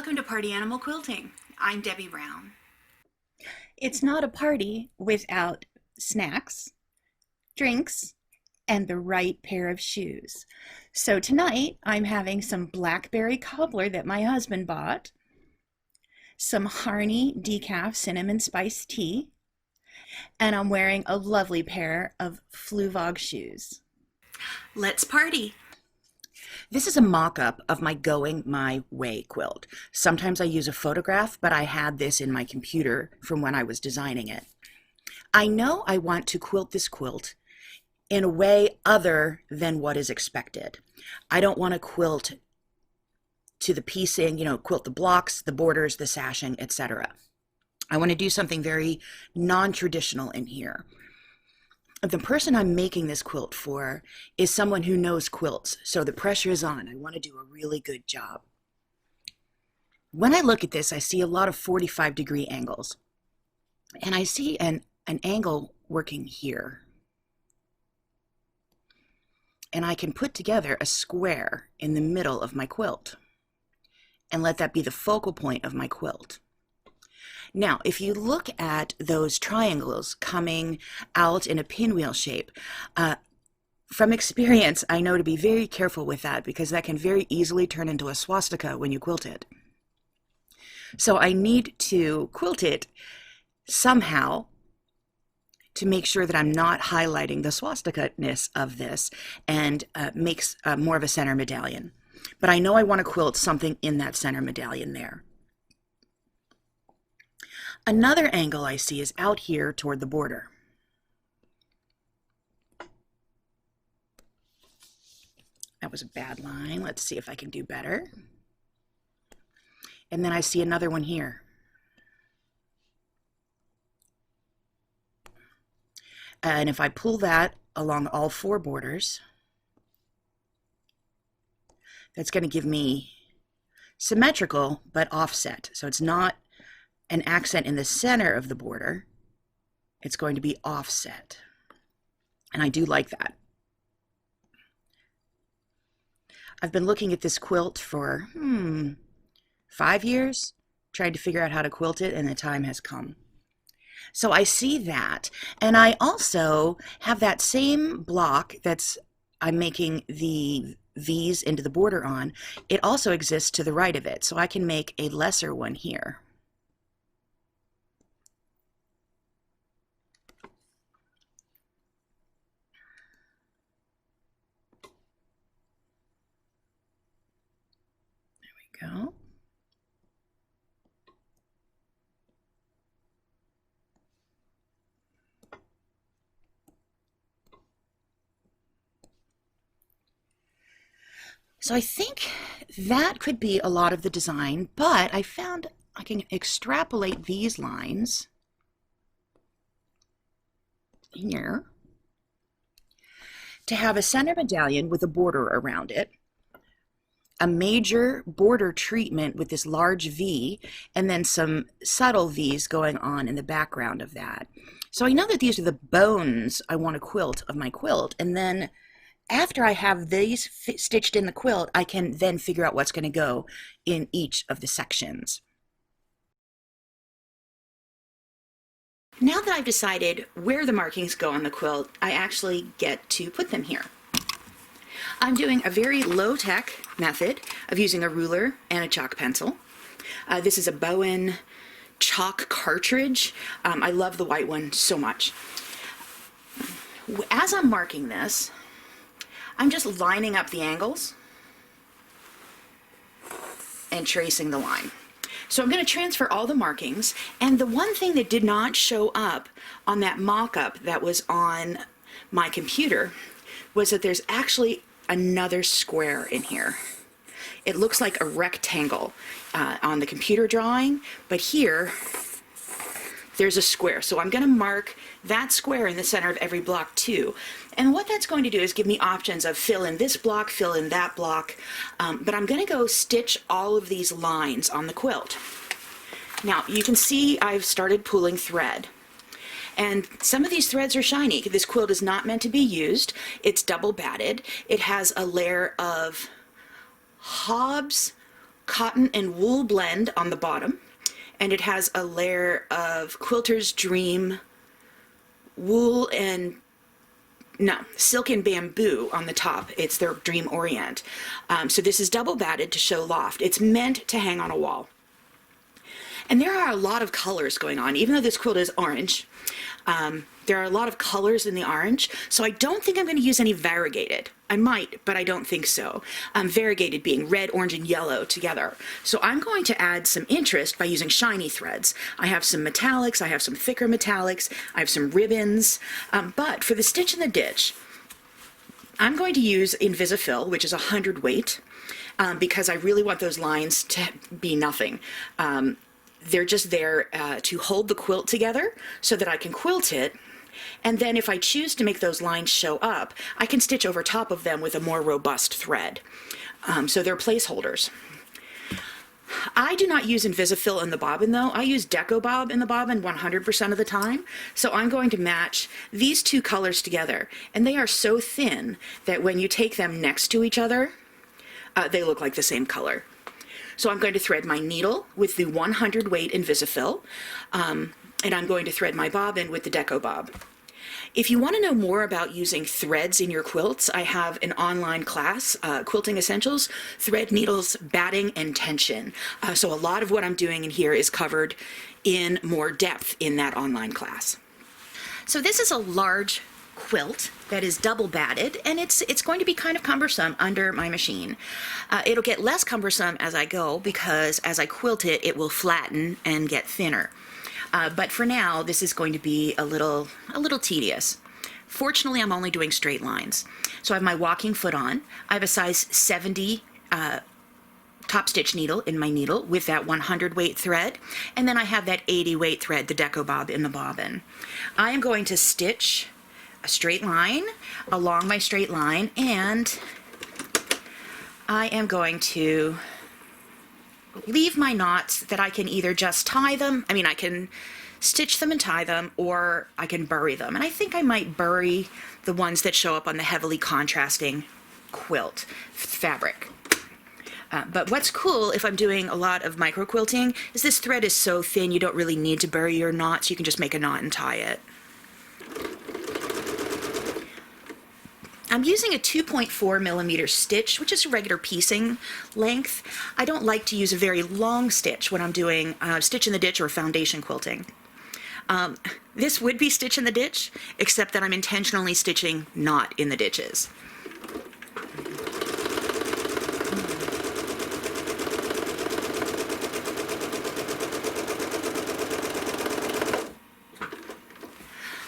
Welcome to Party Animal Quilting. I'm Debbie Brown. It's not a party without snacks, drinks, and the right pair of shoes. So tonight I'm having some blackberry cobbler that my husband bought, some Harney decaf cinnamon spice tea, and I'm wearing a lovely pair of Fluvog shoes. Let's party. This is a mock-up of my Going My Way quilt. Sometimes I use a photograph, but I had this in my computer from when I was designing it. I know I want to quilt this quilt in a way other than what is expected. I don't want to quilt to the piecing, quilt the blocks, the borders, the sashing, etc. I want to do something very non-traditional in here. The person I'm making this quilt for is someone who knows quilts, so the pressure is on. I want to do a really good job. When I look at this, I see a lot of 45-degree angles, and I see an angle working here. And I can put together a square in the middle of my quilt and let that be the focal point of my quilt. Now, if you look at those triangles coming out in a pinwheel shape, from experience, I know to be very careful with that because that can very easily turn into a swastika when you quilt it. So I need to quilt it somehow to make sure that I'm not highlighting the swastika-ness of this and makes more of a center medallion. But I know I want to quilt something in that center medallion there. Another angle I see is out here toward the border. That was a bad line. Let's see if I can do better. And then I see another one here. And if I pull that along all four borders, that's going to give me symmetrical but offset. So it's not an accent in the center of the border, it's going to be offset. And I do like that. I've been looking at this quilt for 5 years, trying to figure out how to quilt it, and the time has come. So I see that, and I also have that same block I'm making the V's into the border on. It also exists to the right of it, so I can make a lesser one here. Go. So I think that could be a lot of the design, but I found I can extrapolate these lines here to have a center medallion with a border around it, a major border treatment with this large V, and then some subtle V's going on in the background of that. So I know that these are the bones I want to quilt of my quilt, and then after I have these stitched in the quilt, I can then figure out what's going to go in each of the sections. Now that I've decided where the markings go on the quilt, I actually get to put them here. I'm doing a very low-tech method of using a ruler and a chalk pencil. This is a Bowen chalk cartridge. I love the white one so much. As I'm marking this, I'm just lining up the angles and tracing the line. So I'm going to transfer all the markings, and the one thing that did not show up on that mock-up that was on my computer was that there's actually another square in here. It looks like a rectangle on the computer drawing, but here there's a square. So I'm going to mark that square in the center of every block too. And what that's going to do is give me options of fill in this block, fill in that block, but I'm going to go stitch all of these lines on the quilt. Now you can see I've started pulling thread. And some of these threads are shiny. This quilt is not meant to be used. It's double batted. It has a layer of Hobbs cotton and wool blend on the bottom, and it has a layer of Quilter's Dream wool and silk and bamboo on the top. It's their Dream Orient. So this is double batted to show loft. It's meant to hang on a wall. And there are a lot of colors going on, even though this quilt is orange. There are a lot of colors in the orange, so I don't think I'm going to use any variegated. I might, but I don't think so. Variegated being red, orange, and yellow together. So I'm going to add some interest by using shiny threads. I have some metallics, I have some thicker metallics, I have some ribbons, but for the stitch in the ditch, I'm going to use Invisifill, which is 100 weight, because I really want those lines to be nothing. They're just there to hold the quilt together so that I can quilt it. And then if I choose to make those lines show up, I can stitch over top of them with a more robust thread. So they're placeholders. I do not use Invisifill in the bobbin though. I use Deco Bob in the bobbin 100% of the time. So I'm going to match these two colors together. And they are so thin that when you take them next to each other, they look like the same color. So I'm going to thread my needle with the 100 weight Invisifill, and I'm going to thread my bobbin with the Deco Bob. If you want to know more about using threads in your quilts, I have an online class, Quilting Essentials, Thread, Needles, Batting, and Tension. So a lot of what I'm doing in here is covered in more depth in that online class. So this is a large quilt that is double batted, and it's going to be kind of cumbersome under my machine. It'll get less cumbersome as I go because as I quilt it, it will flatten and get thinner. But for now, this is going to be a little tedious. Fortunately, I'm only doing straight lines. So I have my walking foot on. I have a size 70 top stitch needle in my needle with that 100 weight thread, and then I have that 80 weight thread, the Deco Bob, in the bobbin. I am going to stitch a straight line along my straight line, and I am going to leave my knots that I can either just tie them, I can stitch them and tie them, or I can bury them. And I think I might bury the ones that show up on the heavily contrasting quilt fabric. But what's cool if I'm doing a lot of micro quilting is this thread is so thin you don't really need to bury your knots. You can just make a knot and tie it. I'm using a 2.4 millimeter stitch, which is a regular piecing length. I don't like to use a very long stitch when I'm doing stitch in the ditch or foundation quilting. This would be stitch in the ditch, except that I'm intentionally stitching not in the ditches.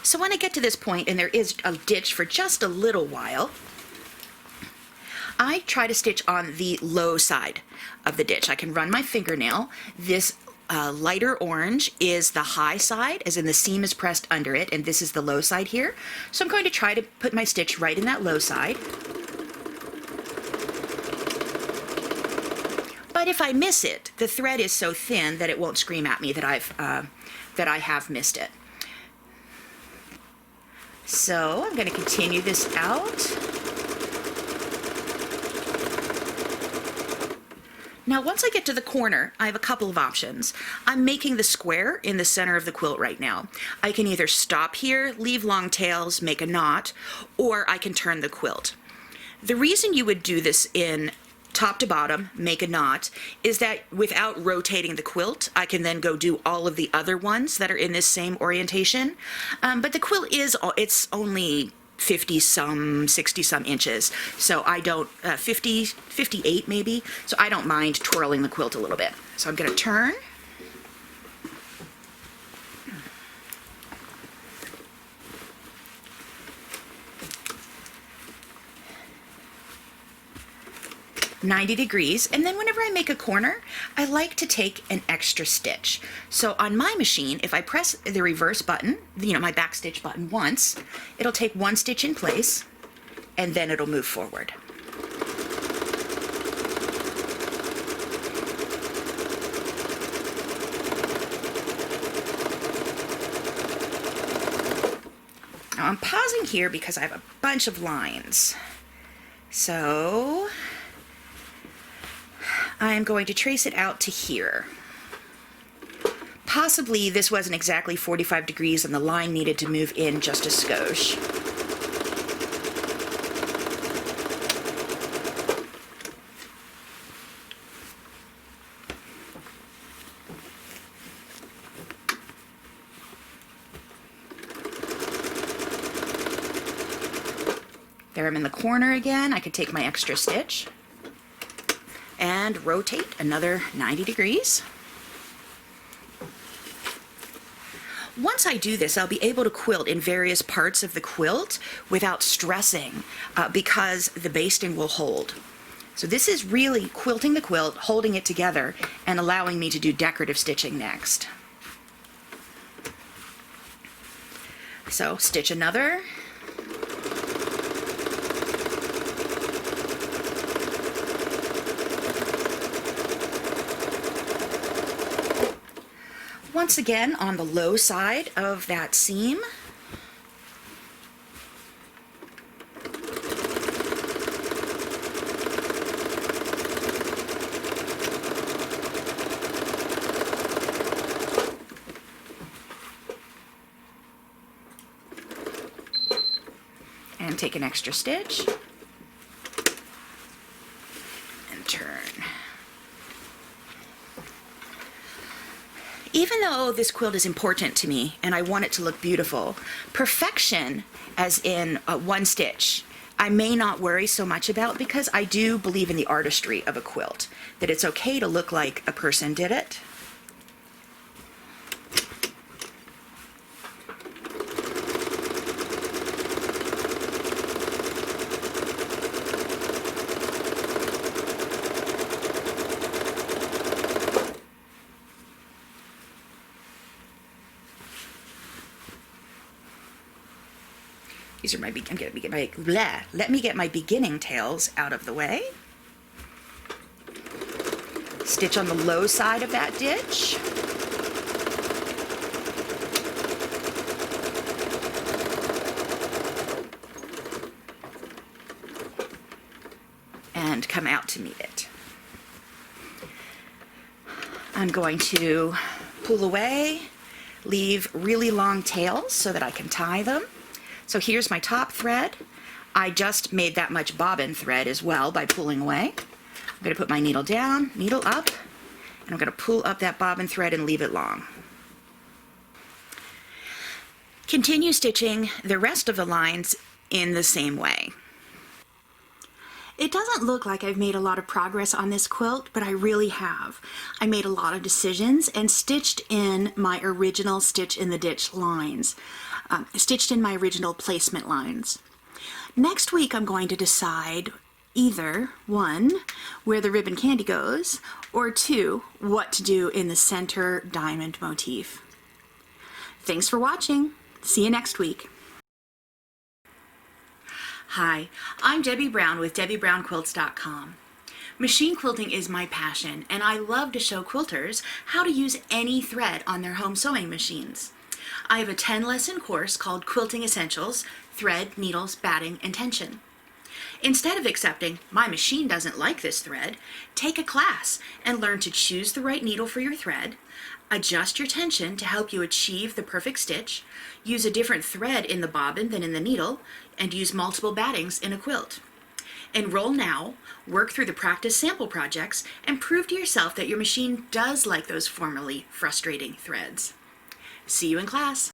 So when I get to this point and there is a ditch for just a little while, I try to stitch on the low side of the ditch. I can run my fingernail. This lighter orange is the high side, as in the seam is pressed under it, and this is the low side here. So I'm going to try to put my stitch right in that low side. But if I miss it, the thread is so thin that it won't scream at me that I have missed it. So I'm going to continue this out. Now once I get to the corner, I have a couple of options. I'm making the square in the center of the quilt right now. I can either stop here, leave long tails, make a knot, or I can turn the quilt. The reason you would do this in top to bottom, make a knot, is that without rotating the quilt, I can then go do all of the other ones that are in this same orientation. But the quilt it's only 50-some, 60-some inches, so I don't, 58 maybe, so I don't mind twirling the quilt a little bit. So I'm going to turn. .90 degrees, and then whenever I make a corner, I like to take an extra stitch. So on my machine, if I press the reverse button, my back stitch button once, it'll take one stitch in place, and then it'll move forward. Now I'm pausing here because I have a bunch of lines. So I'm going to trace it out to here. Possibly this wasn't exactly 45 degrees and the line needed to move in just a skosh. There I'm in the corner again. I could take my extra stitch and rotate another 90 degrees. Once I do this, I'll be able to quilt in various parts of the quilt without stressing because the basting will hold. So this is really quilting the quilt, holding it together, and allowing me to do decorative stitching next. So stitch another. Once again on the low side of that seam. And take an extra stitch and turn. Even though this quilt is important to me and I want it to look beautiful, perfection, as in one stitch, I may not worry so much about because I do believe in the artistry of a quilt, that it's okay to look like a person did it. These are my, let me get my beginning tails out of the way. Stitch on the low side of that ditch. And come out to meet it. I'm going to pull away, leave really long tails so that I can tie them. So here's my top thread. I just made that much bobbin thread as well by pulling away. I'm going to put my needle down, needle up, and I'm going to pull up that bobbin thread and leave it long. Continue stitching the rest of the lines in the same way. It doesn't look like I've made a lot of progress on this quilt, but I really have. I made a lot of decisions and stitched in my original stitch in the ditch lines, stitched in my original placement lines. Next week I'm going to decide either, 1, where the ribbon candy goes, or 2, what to do in the center diamond motif. Thanks for watching. See you next week. Hi, I'm Debbie Brown with DebbieBrownQuilts.com. Machine quilting is my passion, and I love to show quilters how to use any thread on their home sewing machines. I have a 10-lesson course called Quilting Essentials: Thread, Needles, Batting, and Tension. Instead of accepting, my machine doesn't like this thread, take a class and learn to choose the right needle for your thread, adjust your tension to help you achieve the perfect stitch, use a different thread in the bobbin than in the needle, and use multiple battings in a quilt. Enroll now, work through the practice sample projects, and prove to yourself that your machine does like those formerly frustrating threads. See you in class.